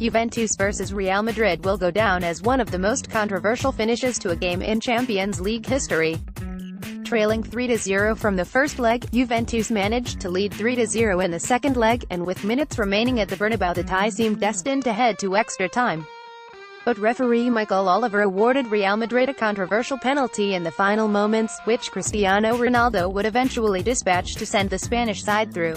Juventus vs Real Madrid will go down as one of the most controversial finishes to a game in Champions League history. Trailing 3-0 from the first leg, Juventus managed to lead 3-0 in the second leg, and with minutes remaining at the Bernabau the tie seemed destined to head to extra time. But referee Michael Oliver awarded Real Madrid a controversial penalty in the final moments, which Cristiano Ronaldo would eventually dispatch to send the Spanish side through.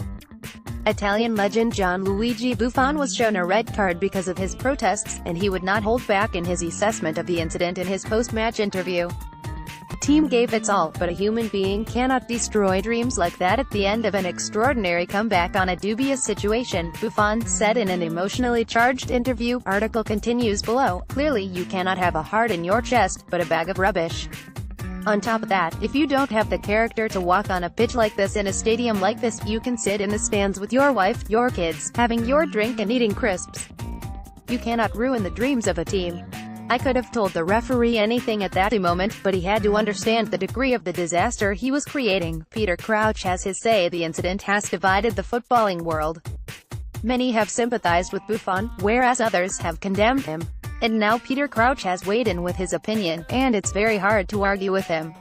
Italian legend Gianluigi Buffon was shown a red card because of his protests, and he would not hold back in his assessment of the incident in his post-match interview. The team gave its all, but a human being cannot destroy dreams like that at the end of an extraordinary comeback on a dubious situation, Buffon said in an emotionally charged interview. Article continues below. Clearly you cannot have a heart in your chest, but a bag of rubbish. On top of that, if you don't have the character to walk on a pitch like this in a stadium like this, you can sit in the stands with your wife, your kids, having your drink and eating crisps. You cannot ruin the dreams of a team. I could have told the referee anything at that moment, but he had to understand the degree of the disaster he was creating. Peter Crouch has his say. The incident has divided the footballing world. Many have sympathized with Buffon, whereas others have condemned him. And now Peter Crouch has weighed in with his opinion, and it's very hard to argue with him.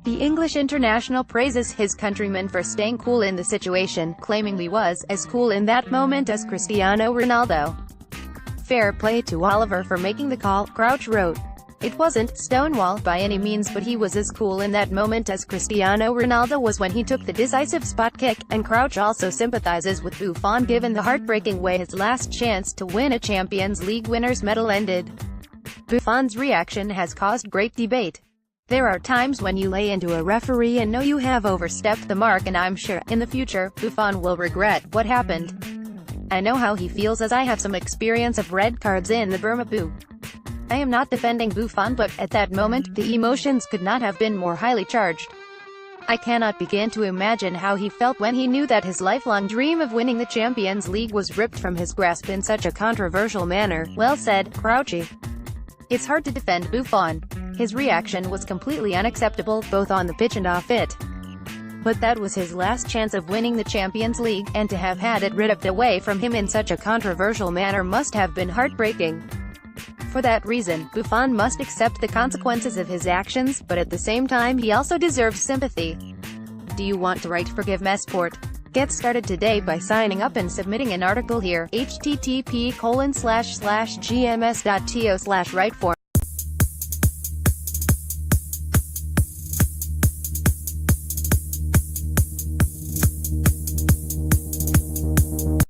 The English international praises his countrymen for staying cool in the situation, claiming he was as cool in that moment as Cristiano Ronaldo. Fair play to Oliver for making the call, Crouch wrote. It wasn't Stonewall by any means, but he was as cool in that moment as Cristiano Ronaldo was when he took the decisive spot kick, and Crouch also sympathizes with Buffon given the heartbreaking way his last chance to win a Champions League winner's medal ended. Buffon's reaction has caused great debate. There are times when you lay into a referee and know you have overstepped the mark, and I'm sure, in the future, Buffon will regret what happened. I know how he feels as I have some experience of red cards in the Bernabeu. I am not defending Buffon, but, at that moment, the emotions could not have been more highly charged. I cannot begin to imagine how he felt when he knew that his lifelong dream of winning the Champions League was ripped from his grasp in such a controversial manner. Well said, Crouchy. It's hard to defend Buffon. His reaction was completely unacceptable, both on the pitch and off it. But that was his last chance of winning the Champions League, and to have had it ripped away from him in such a controversial manner must have been heartbreaking. For that reason, Buffon must accept the consequences of his actions, but at the same time he also deserves sympathy. Do you want to write Forgive Mesport? Get started today by signing up and submitting an article here. http://gms.to/writeform